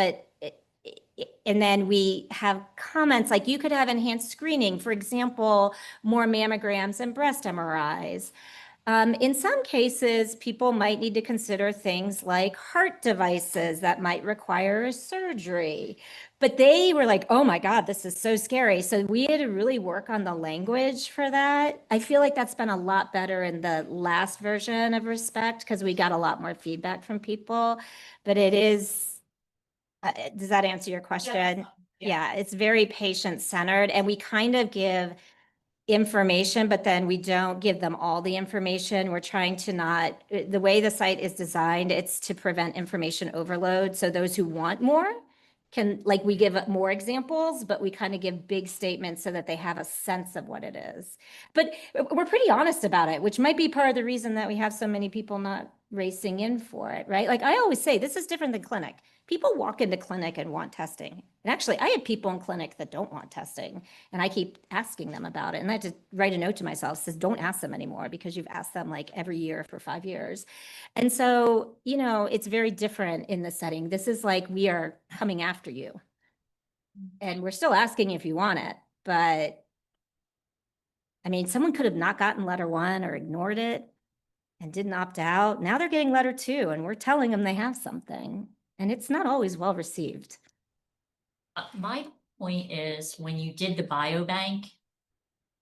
and then we have comments like you could have enhanced screening, for example, more mammograms and breast MRIs. In some cases, people might need to consider things like heart devices that might require a surgery, but they were like, oh my God, this is so scary. So we had to really work on the language for that. I feel like that's been a lot better in the last version of Respect because we got a lot more feedback from people, but it is, does that answer your question? Yeah, it's very patient-centered, and we kind of give information, but then we don't give them all the information. We're trying to not, the way the site is designed, it's to prevent information overload. So those who want more can, like, we give more examples, but we kind of give big statements so that they have a sense of what it is. But we're pretty honest about it, which might be part of the reason that we have so many people not racing in for it, right? Like I always say, this is different than clinic. People walk into clinic and want testing. And actually, I have people in clinic that don't want testing, and I keep asking them about it. And I had to write a note to myself, says, don't ask them anymore because you've asked them like every year for 5 years. And so, it's very different in the setting. This is like, we are coming after you. And we're still asking if you want it, but I mean, someone could have not gotten letter 1 or ignored it and didn't opt out. Now they're getting letter 2 and we're telling them they have something. And it's not always well received. My point is, when you did the biobank,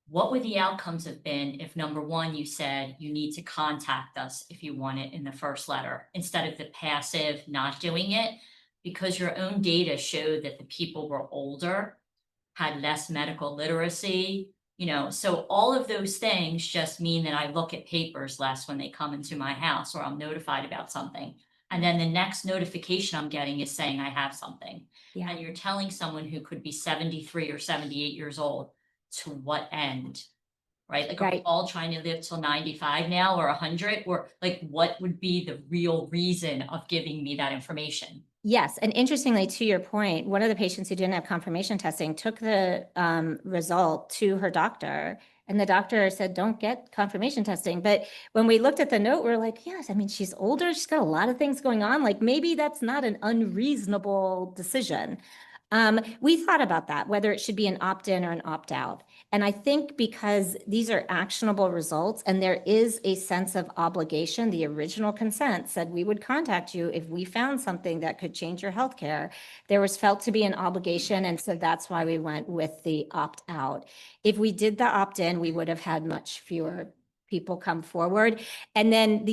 what would the outcomes have been if, number one, you said you need to contact us if you want it in the first letter, instead of the passive not doing it? Because your own data showed that the people were older, had less medical literacy, so all of those things just mean that I look at papers less when they come into my house, or I'm notified about something. And then the next notification I'm getting is saying I have something. Yeah. And you're telling someone who could be 73 or 78 years old, to what end? Right? Like, are we Right. all trying to live till 95 now or 100? Or like, what would be the real reason of giving me that information? Yes, and interestingly, to your point, one of the patients who didn't have confirmation testing took the result to her doctor, and the doctor said, don't get confirmation testing. But when we looked at the note, we're like, yes, I mean, she's older, she's got a lot of things going on. Like maybe that's not an unreasonable decision. We thought about that, whether it should be an opt-in or an opt-out. And I think because these are actionable results and there is a sense of obligation, the original consent said we would contact you if we found something that could change your healthcare. There was felt to be an obligation. And so that's why we went with the opt-out. If we did the opt-in, we would have had much fewer people come forward. And then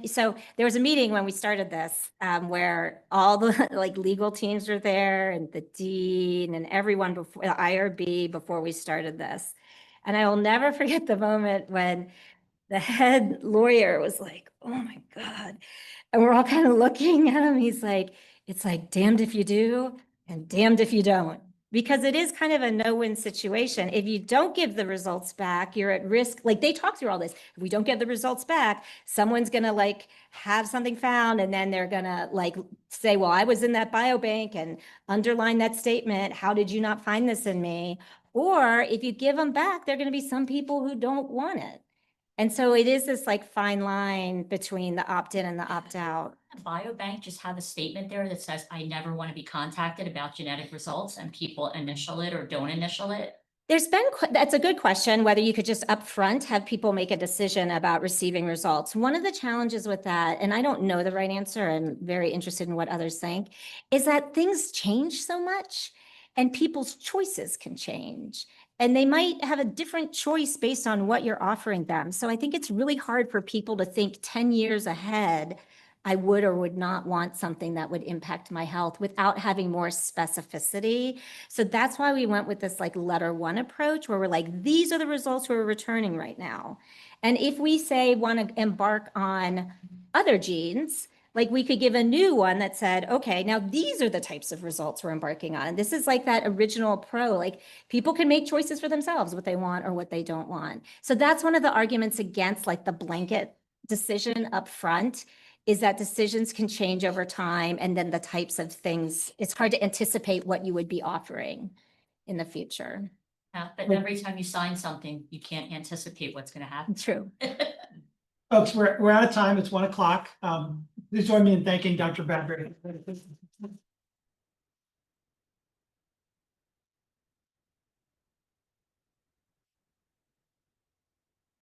so there was a meeting when we started this where all the like legal teams were there and the dean and everyone before the IRB before we started this. And I will never forget the moment when the head lawyer was like, oh my God. And we're all kind of looking at him. He's like, it's like damned if you do and damned if you don't. Because it is kind of a no-win situation. If you don't give the results back, you're at risk. Like they talk through all this. If we don't get the results back, someone's gonna like have something found and then they're gonna like say, well, I was in that biobank and underline that statement. How did you not find this in me? Or if you give them back, there are gonna be some people who don't want it. And so it is this like fine line between the opt-in and the opt-out. Biobank just have a statement there that says, I never want to be contacted about genetic results, and people initial it or don't initial it. There's been, that's a good question, whether you could just upfront have people make a decision about receiving results. One of the challenges with that, and I don't know the right answer, I'm very interested in what others think, is that things change so much and people's choices can change. And they might have a different choice based on what you're offering them. So I think it's really hard for people to think 10 years ahead, I would or would not want something that would impact my health without having more specificity. So that's why we went with this like letter one approach where we're like, these are the results we're returning right now. And if we say want to embark on other genes, like we could give a new one that said, okay, now these are the types of results we're embarking on. And this is like that original pro, like people can make choices for themselves, what they want or what they don't want. So that's one of the arguments against like the blanket decision up front, is that decisions can change over time. And then the types of things, it's hard to anticipate what you would be offering in the future. Yeah, but every time you sign something, you can't anticipate what's going to happen. True. Folks, we're out of time. It's 1 o'clock. Please join me in thanking Dr. Bradbury.